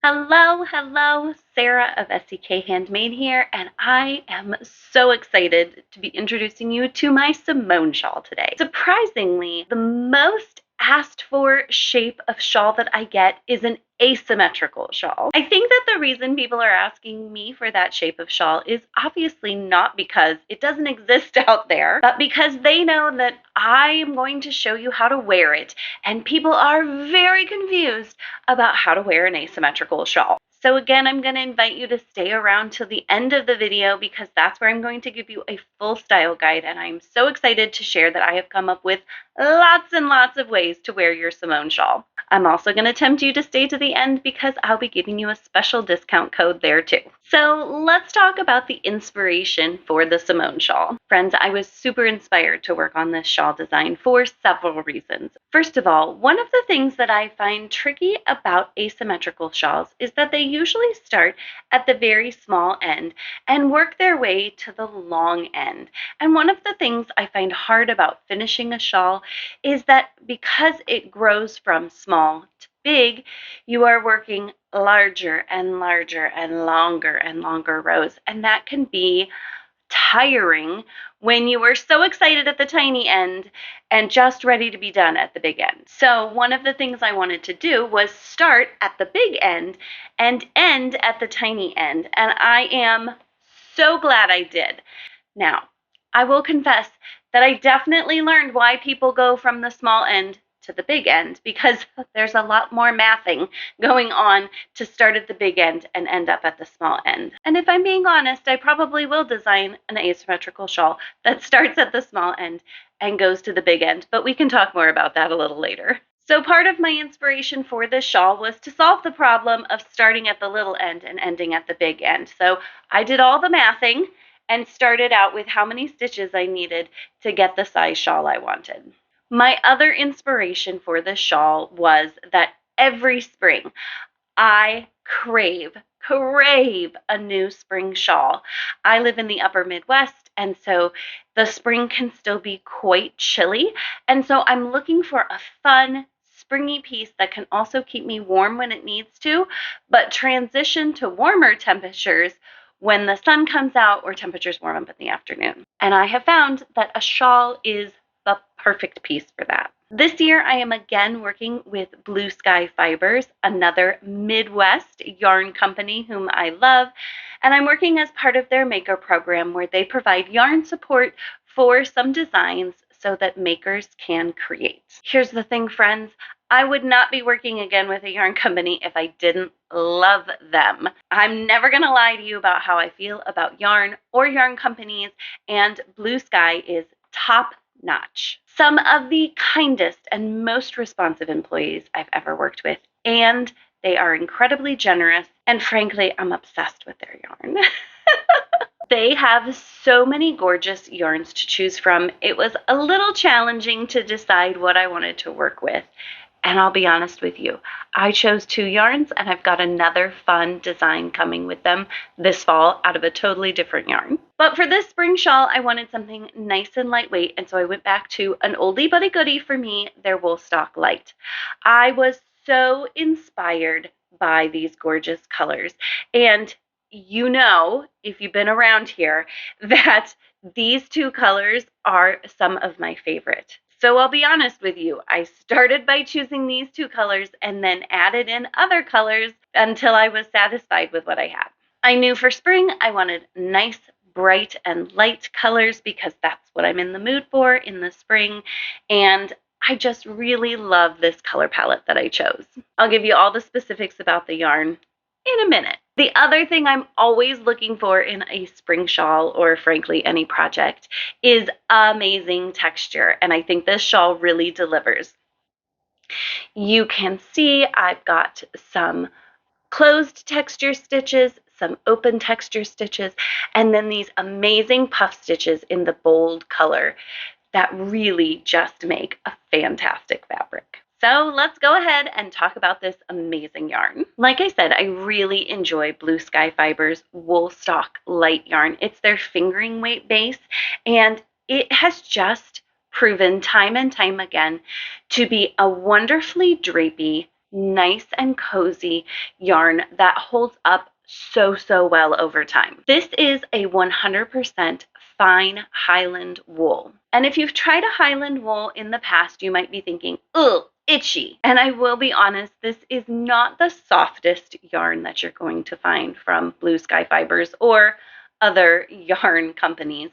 Hello, Sarah of SEK Handmade here, and I am so excited to be introducing you to my Simone shawl today. Surprisingly, the most asked for shape of shawl that I get is an asymmetrical shawl. I think that the reason people are asking me for that shape of shawl is obviously not because it doesn't exist out there, but because they know that I am going to show you how to wear it, and people are very confused about how to wear an asymmetrical shawl. So again, I'm going to invite you to stay around till the end of the video because that's where I'm going to give you a full style guide, and I'm so excited to share that I have come up with lots and lots of ways to wear your Simone shawl. I'm also going to tempt you to stay to the end because I'll be giving you a special discount code there too. So let's talk about the inspiration for the Simone shawl. Friends, I was super inspired to work on this shawl design for several reasons. First of all, one of the things that I find tricky about asymmetrical shawls is that they usually start at the very small end and work their way to the long end. And one of the things I find hard about finishing a shawl is that because it grows from small to big, you are working larger and larger and longer rows, and that can be tiring when you were so excited at the tiny end and just ready to be done at the big end. So one of the things I wanted to do was start at the big end and end at the tiny end, and I am so glad I did. Now, I will confess that I definitely learned why people go from the small end to the big end, because there's a lot more mathing going on to start at the big end and end up at the small end. And if I'm being honest, I probably will design an asymmetrical shawl that starts at the small end and goes to the big end, but we can talk more about that a little later. So part of my inspiration for this shawl was to solve the problem of starting at the little end and ending at the big end. So I did all the mathing and started out with how many stitches I needed to get the size shawl I wanted. My other inspiration for this shawl was that every spring I crave a new spring shawl. I live in the upper Midwest, and so the spring can still be quite chilly. And so I'm looking for a fun, springy piece that can also keep me warm when it needs to, but transition to warmer temperatures when the sun comes out or temperatures warm up in the afternoon. And I have found that a shawl is the perfect piece for that. This year, I am again working with Blue Sky Fibers, another Midwest yarn company whom I love, and I'm working as part of their maker program where they provide yarn support for some designs so that makers can create. Here's the thing, friends. I would not be working again with a yarn company if I didn't love them. I'm never going to lie to you about how I feel about yarn or yarn companies, and Blue Sky is top notch. Some of the kindest and most responsive employees I've ever worked with, and they are incredibly generous, and frankly, I'm obsessed with their yarn. They have so many gorgeous yarns to choose from. It was a little challenging to decide what I wanted to work with. And I'll be honest with you, I chose 2 yarns, and I've got another fun design coming with them this fall out of a totally different yarn. But for this spring shawl, I wanted something nice and lightweight, and so I went back to an oldie but a goodie for me, their Woolstock Light. I was so inspired by these gorgeous colors, and you know, if you've been around here, that these 2 colors are some of my favorite. So I'll be honest with you, I started by choosing these 2 colors and then added in other colors until I was satisfied with what I had. I knew for spring I wanted nice, bright, and light colors because that's what I'm in the mood for in the spring, and I just really love this color palette that I chose. I'll give you all the specifics about the yarn in a minute. The other thing I'm always looking for in a spring shawl, or frankly any project, is amazing texture, and I think this shawl really delivers. You can see I've got some closed texture stitches, some open texture stitches, and then these amazing puff stitches in the bold color that really just make a fantastic fabric. So let's go ahead and talk about this amazing yarn. Like I said, I really enjoy Blue Sky Fibers Woolstock Light yarn. It's their fingering weight base, and it has just proven time and time again to be a wonderfully drapey, nice and cozy yarn that holds up so well over time. This is a 100% fine Highland wool. And if you've tried a Highland wool in the past, you might be thinking, ugh, itchy. And I will be honest, this is not the softest yarn that you're going to find from Blue Sky Fibers or other yarn companies.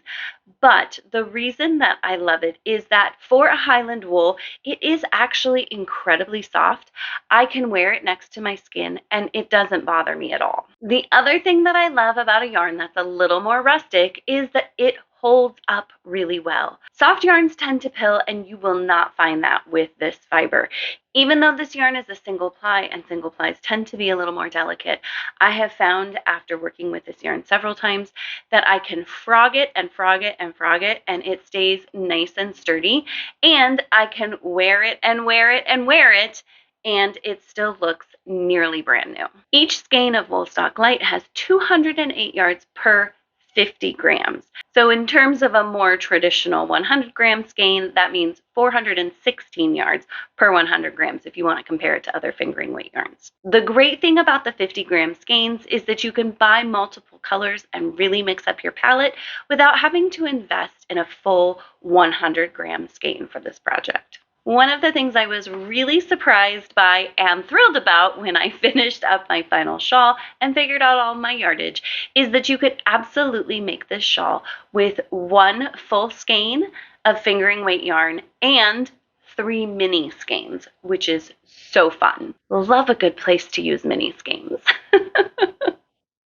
But the reason that I love it is that for a Highland wool, it is actually incredibly soft. I can wear it next to my skin and it doesn't bother me at all. The other thing that I love about a yarn that's a little more rustic is that it holds up really well. Soft yarns tend to pill, and you will not find that with this fiber. Even though this yarn is a single ply, and single plies tend to be a little more delicate, I have found after working with this yarn several times that I can frog it and frog it and frog it, and it stays nice and sturdy, and I can wear it and wear it and wear it, and it still looks nearly brand new. Each skein of Woolstock Light has 208 yards per 50 grams. So in terms of a more traditional 100-gram skein, that means 416 yards per 100 grams if you want to compare it to other fingering weight yarns. The great thing about the 50-gram skeins is that you can buy multiple colors and really mix up your palette without having to invest in a full 100-gram skein for this project. One of the things I was really surprised by and thrilled about when I finished up my final shawl and figured out all my yardage is that you could absolutely make this shawl with one full skein of fingering weight yarn and 3 mini skeins, which is so fun. Love a good place to use mini skeins.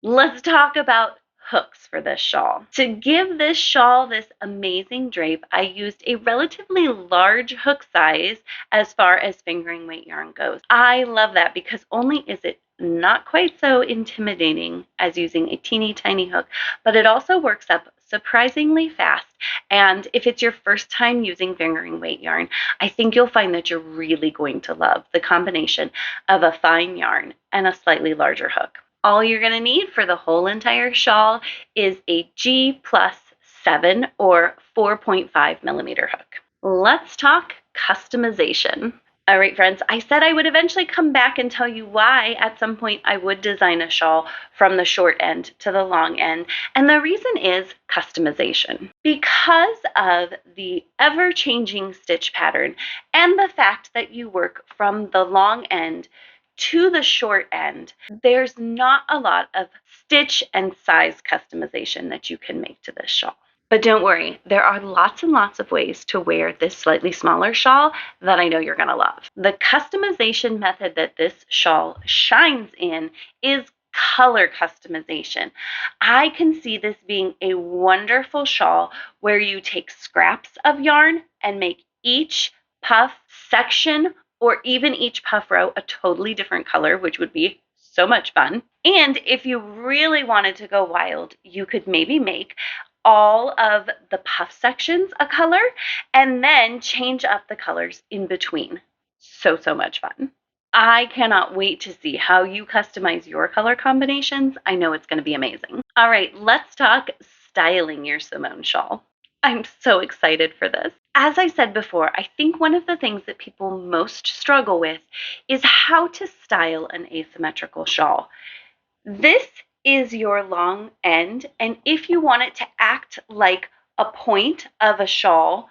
Let's talk about hooks for this shawl. To give this shawl this amazing drape, I used a relatively large hook size as far as fingering weight yarn goes. I love that because only is it not quite so intimidating as using a teeny tiny hook, but it also works up surprisingly fast. And if it's your first time using fingering weight yarn, I think you'll find that you're really going to love the combination of a fine yarn and a slightly larger hook. All you're going to need for the whole entire shawl is a G+7 or 4.5 millimeter hook. Let's talk customization. All right, friends, I said I would eventually come back and tell you why at some point I would design a shawl from the short end to the long end. And the reason is customization. Because of the ever-changing stitch pattern and the fact that you work from the long end to the short end, there's not a lot of stitch and size customization that you can make to this shawl. But don't worry, there are lots and lots of ways to wear this slightly smaller shawl that I know you're going to love. The customization method that this shawl shines in is color customization. I can see this being a wonderful shawl where you take scraps of yarn and make each puff section or even each puff row a totally different color, which would be so much fun. And if you really wanted to go wild, you could maybe make all of the puff sections a color and then change up the colors in between. So much fun. I cannot wait to see how you customize your color combinations. I know it's going to be amazing. All right, let's talk styling your Simone shawl. I'm so excited for this. As I said before, I think one of the things that people most struggle with is how to style an asymmetrical shawl. This is your long end, and if you want it to act like a point of a shawl,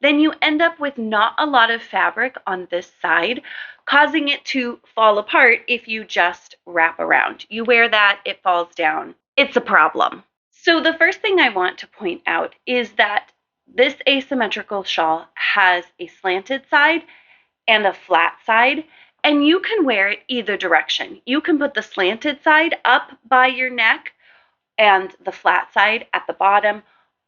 then you end up with not a lot of fabric on this side, causing it to fall apart if you just wrap around. You wear that, it falls down. It's a problem. So the first thing I want to point out is that this asymmetrical shawl has a slanted side and a flat side, and you can wear it either direction. You can put the slanted side up by your neck and the flat side at the bottom,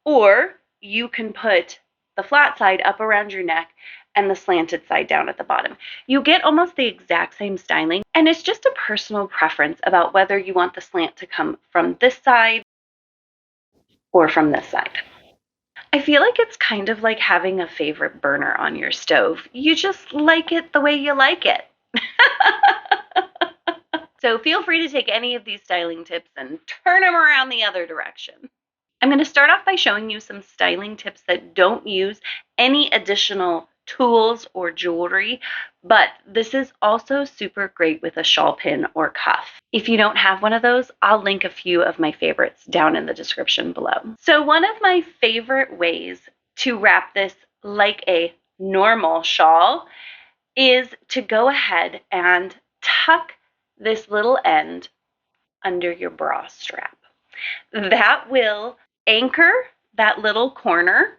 or you can put the flat side up around your neck and the slanted side down at the bottom. You get almost the exact same styling, and it's just a personal preference about whether you want the slant to come from this side or from this side. I feel like it's kind of like having a favorite burner on your stove. You just like it the way you like it. So feel free to take any of these styling tips and turn them around the other direction. I'm going to start off by showing you some styling tips that don't use any additional tools or jewelry, but this is also super great with a shawl pin or cuff. If you don't have one of those, I'll link a few of my favorites down in the description below. So one of my favorite ways to wrap this like a normal shawl is to go ahead and tuck this little end under your bra strap. That will anchor that little corner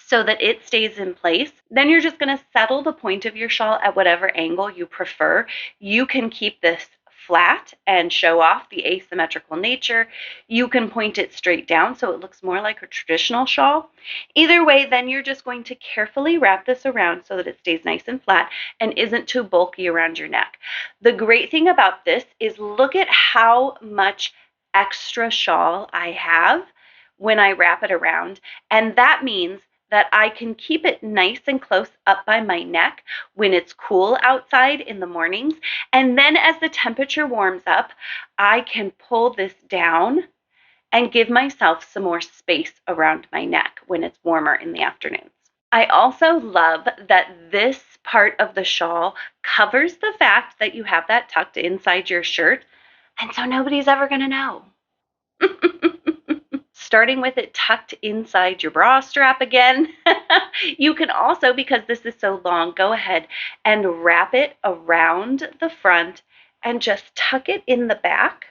so that it stays in place. Then you're just going to settle the point of your shawl at whatever angle you prefer. You can keep this flat and show off the asymmetrical nature. You can point it straight down so it looks more like a traditional shawl. Either way, then you're just going to carefully wrap this around so that it stays nice and flat and isn't too bulky around your neck. The great thing about this is look at how much extra shawl I have when I wrap it around, and that means that I can keep it nice and close up by my neck when it's cool outside in the mornings. And then as the temperature warms up, I can pull this down and give myself some more space around my neck when it's warmer in the afternoons. I also love that this part of the shawl covers the fact that you have that tucked inside your shirt, and so nobody's ever going to know. Starting with it tucked inside your bra strap again. You can also, because this is so long, go ahead and wrap it around the front and just tuck it in the back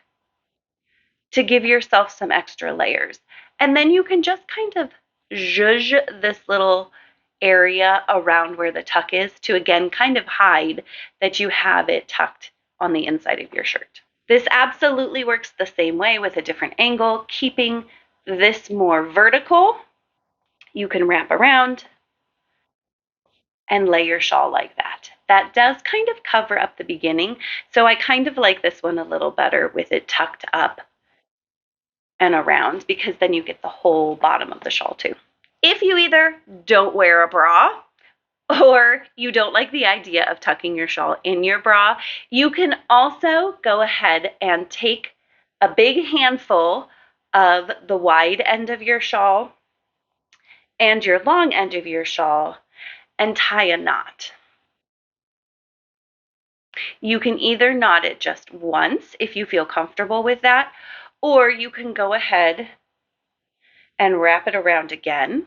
to give yourself some extra layers. And then you can just kind of zhuzh this little area around where the tuck is to, again, kind of hide that you have it tucked on the inside of your shirt. This absolutely works the same way with a different angle, keeping this more vertical. You can wrap around and lay your shawl like that. That does kind of cover up the beginning, so I kind of like this one a little better with it tucked up and around, because then you get the whole bottom of the shawl too. If you either don't wear a bra or you don't like the idea of tucking your shawl in your bra, you can also go ahead and take a big handful of the wide end of your shawl and your long end of your shawl and tie a knot. You can either knot it just once if you feel comfortable with that, or you can go ahead and wrap it around again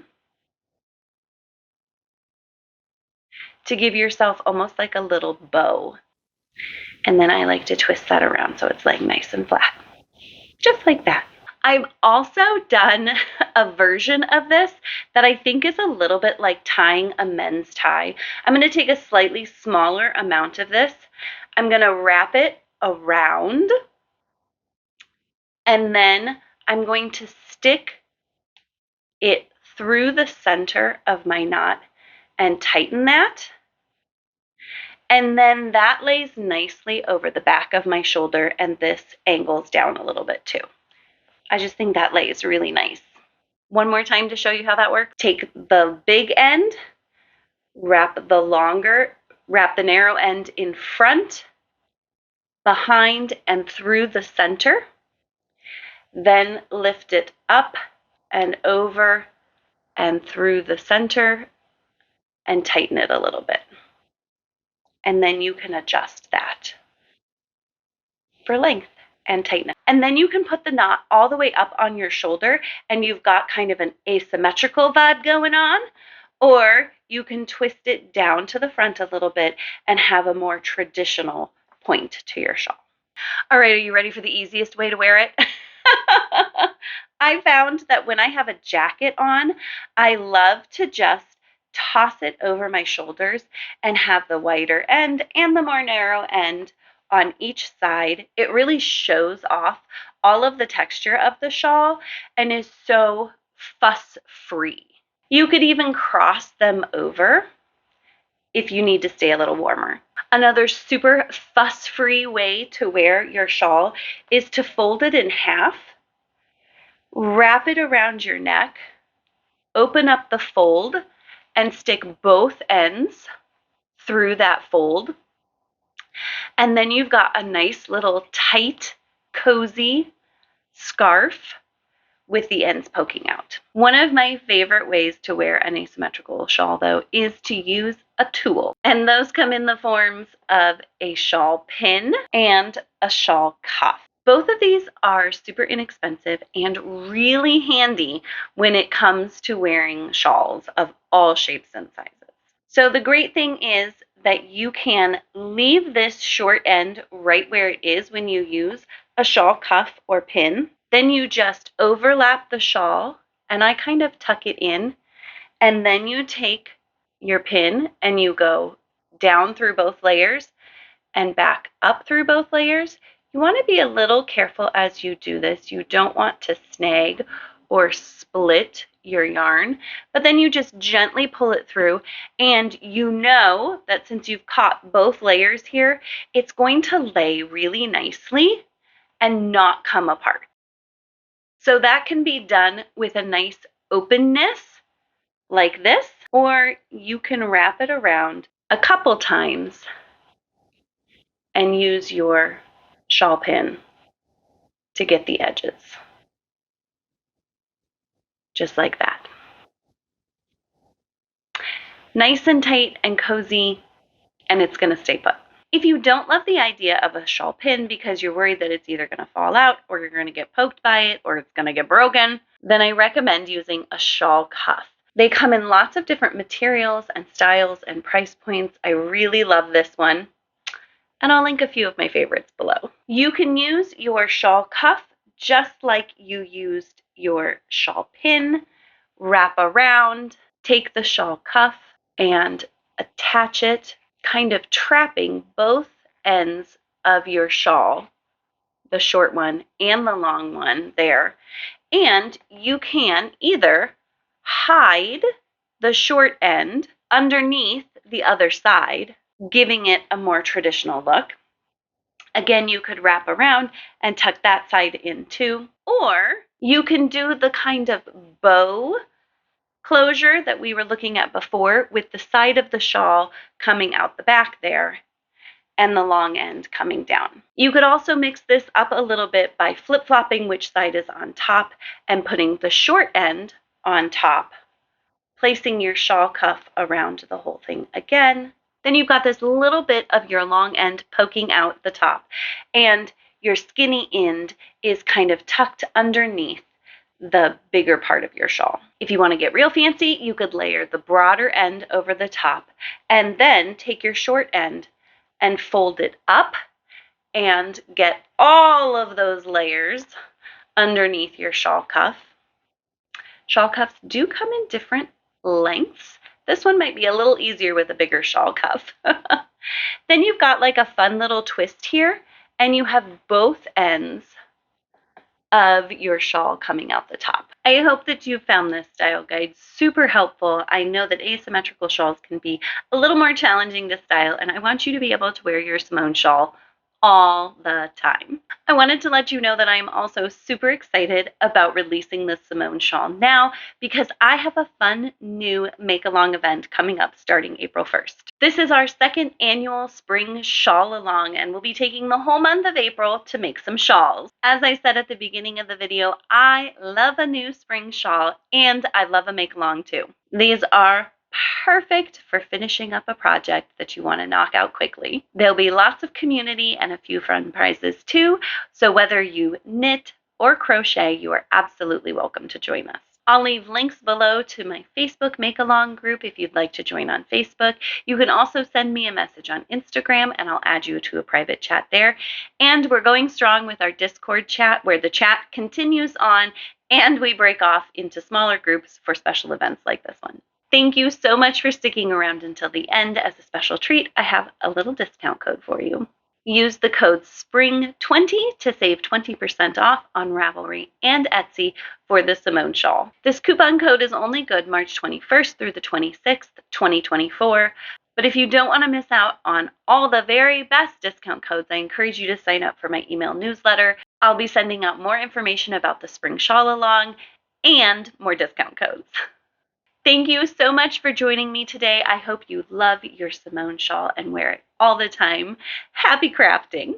to give yourself almost like a little bow. And then I like to twist that around so it's laying nice and flat, just like that. I've also done a version of this that I think is a little bit like tying a men's tie. I'm going to take a slightly smaller amount of this. I'm going to wrap it around, and then I'm going to stick it through the center of my knot and tighten that. And then that lays nicely over the back of my shoulder, and this angles down a little bit too. I just think that lays really nice. One more time to show you how that works. Take the big end, wrap the narrow end in front, behind, and through the center. Then lift it up and over and through the center and tighten it a little bit. And then you can adjust that for length and tighten it. And then you can put the knot all the way up on your shoulder and you've got kind of an asymmetrical vibe going on, or you can twist it down to the front a little bit and have a more traditional point to your shawl. All right, are you ready for the easiest way to wear it? I found that when I have a jacket on, I love to just toss it over my shoulders and have the wider end and the more narrow end on each side. It really shows off all of the texture of the shawl and is so fuss-free. You could even cross them over if you need to stay a little warmer. Another super fuss-free way to wear your shawl is to fold it in half, wrap it around your neck, open up the fold, and stick both ends through that fold. And then you've got a nice little tight, cozy scarf with the ends poking out. One of my favorite ways to wear an asymmetrical shawl, though, is to use a tulle. And those come in the forms of a shawl pin and a shawl cuff. Both of these are super inexpensive and really handy when it comes to wearing shawls of all shapes and sizes. So the great thing is that you can leave this short end right where it is when you use a shawl cuff or pin. Then you just overlap the shawl, and I kind of tuck it in, and then you take your pin and you go down through both layers and back up through both layers. You want to be a little careful as you do this. You don't want to snag or split your yarn, but then you just gently pull it through, and you know that since you've caught both layers here, it's going to lay really nicely and not come apart. So that can be done with a nice openness like this, or you can wrap it around a couple times and use your shawl pin to get the edges, just like that. Nice and tight and cozy, and it's going to stay put. If you don't love the idea of a shawl pin because you're worried that it's either going to fall out or you're going to get poked by it or it's going to get broken, then I recommend using a shawl cuff. They come in lots of different materials and styles and price points. I really love this one, and I'll link a few of my favorites below. You can use your shawl cuff just like you used your shawl pin. Wrap around, take the shawl cuff and attach it, kind of trapping both ends of your shawl, the short one and the long one there. And you can either hide the short end underneath the other side, giving it a more traditional look. Again, you could wrap around and tuck that side in too. Or you can do the kind of bow closure that we were looking at before, with the side of the shawl coming out the back there and the long end coming down. You could also mix this up a little bit by flip-flopping which side is on top and putting the short end on top, placing your shawl cuff around the whole thing again. Then you've got this little bit of your long end poking out the top, and your skinny end is kind of tucked underneath the bigger part of your shawl. If you want to get real fancy, you could layer the broader end over the top and then take your short end and fold it up and get all of those layers underneath your shawl cuff. Shawl cuffs do come in different lengths. This one might be a little easier with a bigger shawl cuff. Then you've got like a fun little twist here, and you have both ends of your shawl coming out the top. I hope that you found this style guide super helpful. I know that asymmetrical shawls can be a little more challenging to style, and I want you to be able to wear your Simone shawl all the time. I wanted to let you know that I am also super excited about releasing the Simone shawl now, because I have a fun new make-along event coming up starting April 1st. This is our second annual spring shawl along, and we'll be taking the whole month of April to make some shawls. As I said at the beginning of the video, I love a new spring shawl, and I love a make-along too. These are perfect for finishing up a project that you want to knock out quickly. There'll be lots of community and a few fun prizes too, so whether you knit or crochet, you are absolutely welcome to join us. I'll leave links below to my Facebook Make-Along group if you'd like to join on Facebook. You can also send me a message on Instagram and I'll add you to a private chat there. And we're going strong with our Discord chat, where the chat continues on and we break off into smaller groups for special events like this one. Thank you so much for sticking around until the end. As a special treat, I have a little discount code for you. Use the code SPRING20 to save 20% off on Ravelry and Etsy for the Simone shawl. This coupon code is only good March 21st through the 26th, 2024. But if you don't want to miss out on all the very best discount codes, I encourage you to sign up for my email newsletter. I'll be sending out more information about the spring shawl along and more discount codes. Thank you so much for joining me today. I hope you love your Simone shawl and wear it all the time. Happy crafting!